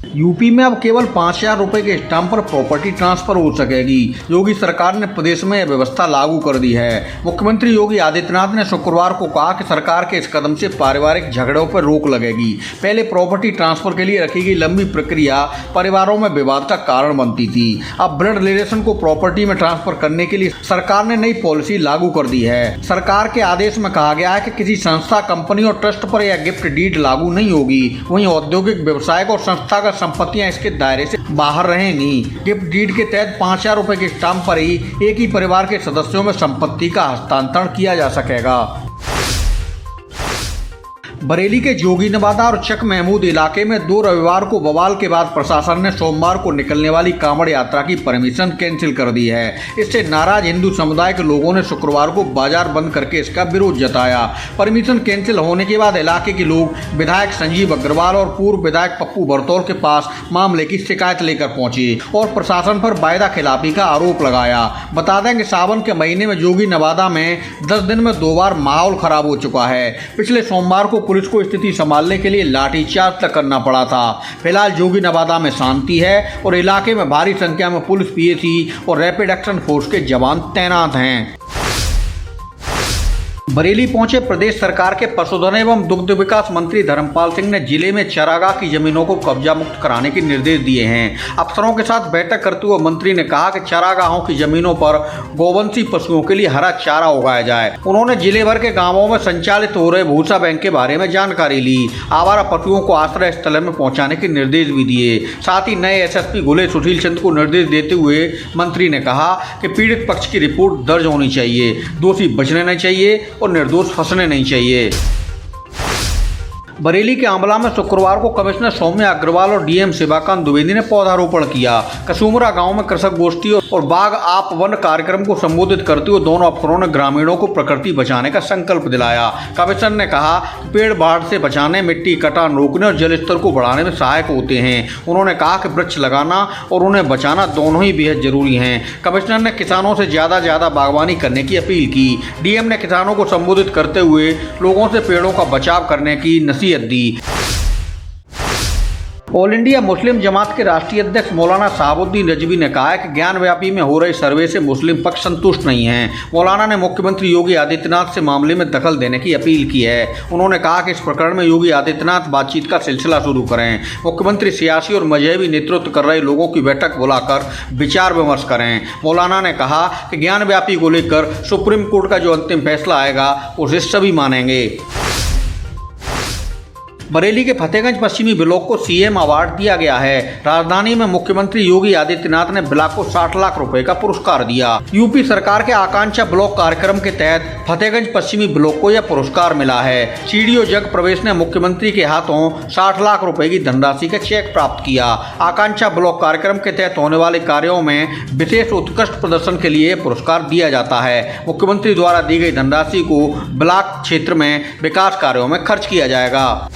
UP में अब केवल 5,000 रुपए के स्टाम्प पर प्रॉपर्टी ट्रांसफर हो सकेगी। योगी सरकार ने प्रदेश में यह व्यवस्था लागू कर दी है। मुख्यमंत्री योगी आदित्यनाथ ने शुक्रवार को कहा कि सरकार के इस कदम से पारिवारिक झगड़ों पर रोक लगेगी। पहले प्रॉपर्टी ट्रांसफर के लिए रखी गई लंबी प्रक्रिया परिवारों में विवाद का कारण बनती थी। अब ब्लड रिलेशन को प्रॉपर्टी में ट्रांसफर करने के लिए सरकार ने नई पॉलिसी लागू कर दी है। सरकार के आदेश में कहा गया है कि किसी संस्था, कंपनी और ट्रस्ट पर यह गिफ्ट डीड लागू नहीं होगी। वहीं औद्योगिक, व्यवसायिक और संस्थागत संपत्तियां इसके दायरे से बाहर रहेंगी। गिफ्ट डीड के तहत 5,000 रुपए के स्टाम्प पर ही एक ही परिवार के सदस्यों में संपत्ति का हस्तांतरण किया जा सकेगा। बरेली के जोगी नवादा और चक महमूद इलाके में 2 रविवार को बवाल के बाद प्रशासन ने सोमवार को निकलने वाली कांवड़ यात्रा की परमिशन कैंसिल कर दी है। इससे नाराज हिंदू समुदाय के लोगों ने शुक्रवार को बाजार बंद करके इसका विरोध जताया। परमिशन कैंसिल होने के बाद इलाके के लोग विधायक संजीव अग्रवाल और पूर्व विधायक पप्पू बरतौल के पास मामले की शिकायत लेकर पहुंचे और प्रशासन पर वायदा खिलाफी का आरोप लगाया। बता दें कि सावन के महीने में जोगी नवादा में 10 दिन में 2 बार माहौल खराब हो चुका है। पिछले सोमवार को पुलिस को स्थिति संभालने के लिए लाठीचार्ज तक करना पड़ा था। फिलहाल जोगी नवादा में शांति है और इलाके में भारी संख्या में पुलिस, पीएसी और रैपिड एक्शन फोर्स के जवान तैनात हैं। बरेली पहुंचे प्रदेश सरकार के पशुधन एवं दुग्ध विकास मंत्री धर्मपाल सिंह ने जिले में चारागाह की जमीनों को कब्जा मुक्त कराने के निर्देश दिए हैं। अफसरों के साथ बैठक करते हुए मंत्री ने कहा कि चारागाहों की जमीनों पर गोवंशी पशुओं के लिए हरा चारा उगाया जाए। उन्होंने जिले भर के गाँवों में संचालित हो रहे भूसा बैंक के बारे में जानकारी ली। आवारा पशुओं को आश्रय स्थल में पहुँचाने के निर्देश भी दिए। साथ ही नए एसएसपी घुले सुशील चंद को निर्देश देते हुए मंत्री ने कहा कि पीड़ित पक्ष की रिपोर्ट दर्ज होनी चाहिए, दोषी बचने नहीं चाहिए और निर्दोष फंसने नहीं चाहिए। बरेली के आंवला में शुक्रवार को कमिश्नर सौम्या अग्रवाल और डीएम शिवाकांत द्विवेदी ने पौधारोपण किया। कसुमरा गांव में कृषक गोष्ठी और बाग आप वन कार्यक्रम को संबोधित करते हुए दोनों अफसरों ने ग्रामीणों को प्रकृति बचाने का संकल्प दिलाया। कमिश्नर ने कहा कि पेड़ बाढ़ से बचाने, मिट्टी कटान रोकने और जल स्तर को बढ़ाने में सहायक होते हैं। उन्होंने कहा कि वृक्ष लगाना और उन्हें बचाना दोनों ही बेहद जरूरी हैं। कमिश्नर ने किसानों से ज्यादा बागवानी करने की अपील की। डीएम ने किसानों को संबोधित करते हुए लोगों से पेड़ों का बचाव करने की नसीहत दी। ऑल इंडिया मुस्लिम जमात के राष्ट्रीय अध्यक्ष मौलाना शहाबुद्दीन रिजवी ने कहा है कि ज्ञान व्यापी में हो रहे सर्वे से मुस्लिम पक्ष संतुष्ट नहीं है। मौलाना ने मुख्यमंत्री योगी आदित्यनाथ से मामले में दखल देने की अपील की है। उन्होंने कहा कि इस प्रकरण में योगी आदित्यनाथ बातचीत का सिलसिला शुरू करें। मुख्यमंत्री सियासी और मजहबी नेतृत्व कर रहे लोगों की बैठक बुलाकर विचार विमर्श करें। मौलाना ने कहा कि ज्ञान व्यापी को लेकर सुप्रीम कोर्ट का जो अंतिम फैसला आएगा उसे सभी मानेंगे। बरेली के फतेहगंज पश्चिमी ब्लॉक को सीएम अवार्ड दिया गया है। राजधानी में मुख्यमंत्री योगी आदित्यनाथ ने ब्लॉक को 60 लाख रुपए का पुरस्कार दिया। यूपी सरकार के आकांक्षा ब्लॉक कार्यक्रम के तहत फतेहगंज पश्चिमी ब्लॉक को यह पुरस्कार मिला है। सीडीओ जग प्रवेश ने मुख्यमंत्री के हाथों 60 लाख रुपए की धनराशि का चेक प्राप्त किया। आकांक्षा ब्लॉक कार्यक्रम के तहत होने वाले कार्यों में विशेष उत्कृष्ट प्रदर्शन के लिए पुरस्कार दिया जाता है। मुख्यमंत्री द्वारा दी गई धनराशि को ब्लॉक क्षेत्र में विकास कार्यों में खर्च किया जाएगा।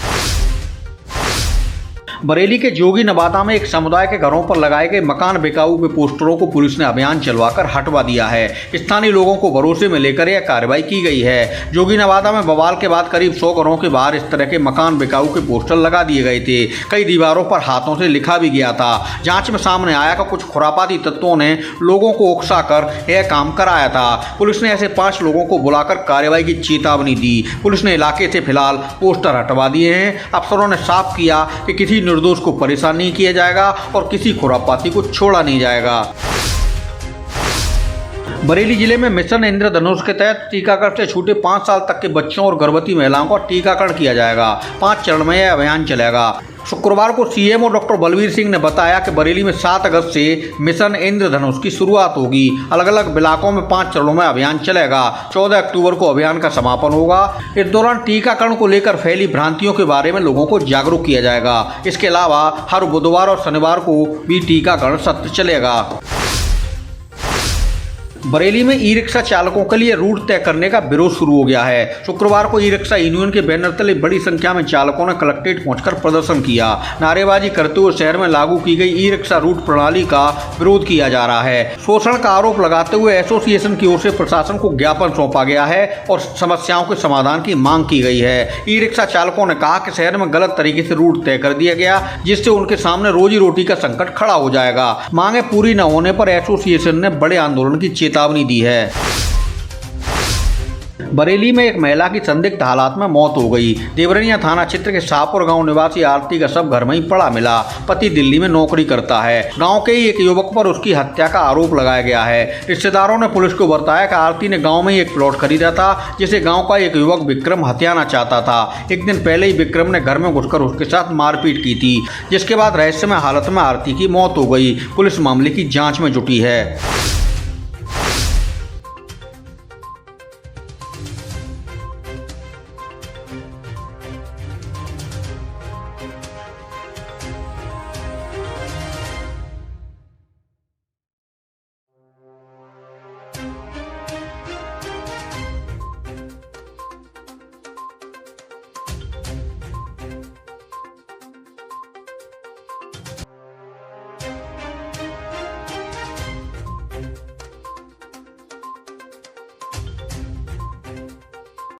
बरेली के जोगी नवादा में एक समुदाय के घरों पर लगाए गए मकान बिकाऊ के पोस्टरों को पुलिस ने अभियान चलवाकर हटवा दिया है। स्थानीय लोगों को भरोसे में लेकर यह कार्रवाई की गई है। जोगी नवादा में बवाल के बाद करीब 100 घरों के बाहर इस तरह के मकान बिकाऊ के पोस्टर लगा दिए गए थे। कई दीवारों पर हाथों से लिखा भी गया था। जांच में सामने आया कि कुछ खुरापाती तत्वों ने लोगों को उकसाकर यह काम कराया था। पुलिस ने ऐसे 5 लोगों को बुलाकर कार्रवाई की चेतावनी दी। पुलिस ने इलाके से फिलहाल पोस्टर हटवा दिए हैं। अफसरों ने साफ किया कि किसी निर्दोष को परेशान नहीं किया जाएगा और किसी खुरापाती को छोड़ा नहीं जाएगा। बरेली जिले में मिशन इंद्रधनुष के तहत टीकाकरण से छूटे 5 साल तक के बच्चों और गर्भवती महिलाओं का टीकाकरण किया जाएगा। 5 चरण में यह अभियान चलेगा। शुक्रवार को सीएमओ डॉक्टर बलवीर सिंह ने बताया कि बरेली में 7 अगस्त से मिशन इंद्रधनुष की शुरुआत होगी। अलग अलग इलाकों में 5 चरणों में अभियान चलेगा। 14 अक्टूबर को अभियान का समापन होगा। इस दौरान टीकाकरण को लेकर फैली भ्रांतियों के बारे में लोगों को जागरूक किया जाएगा। इसके अलावा हर बुधवार और शनिवार को भी टीकाकरण सत्र चलेगा। बरेली में ई रिक्शा चालकों के लिए रूट तय करने का विरोध शुरू हो गया है। शुक्रवार को ई रिक्शा यूनियन के बैनर तले बड़ी संख्या में चालकों ने कलेक्ट्रेट पहुंचकर प्रदर्शन किया। नारेबाजी करते हुए शहर में लागू की गई ई रिक्शा रूट प्रणाली का विरोध किया जा रहा है। शोषण का आरोप लगाते हुए एसोसिएशन की ओर से प्रशासन को ज्ञापन सौंपा गया है और समस्याओं के समाधान की मांग की गई है। ई रिक्शा चालकों ने कहा कि शहर में गलत तरीके से रूट तय कर दिया गया, जिससे उनके सामने रोजी रोटी का संकट खड़ा हो जाएगा। मांगे पूरी न होने पर एसोसिएशन ने बड़े आंदोलन की चेतावनी दी है। बरेली में एक महिला की संदिग्ध हालात में मौत हो गई। देवरिया थाना क्षेत्र के शाहपुर गांव निवासी आरती का शव घर में ही पड़ा मिला। पति दिल्ली में नौकरी करता है। गांव के ही एक युवक पर उसकी हत्या का आरोप लगाया गया है। रिश्तेदारों ने पुलिस को बताया कि आरती ने गांव में ही एक प्लॉट खरीदा था, जिसे गांव का एक युवक विक्रम हथियाना चाहता था। एक दिन पहले ही विक्रम ने घर में घुसकर उसके साथ मारपीट की थी, जिसके बाद रहस्यमय हालत में आरती की मौत हो गई। पुलिस मामले की जाँच में जुटी है।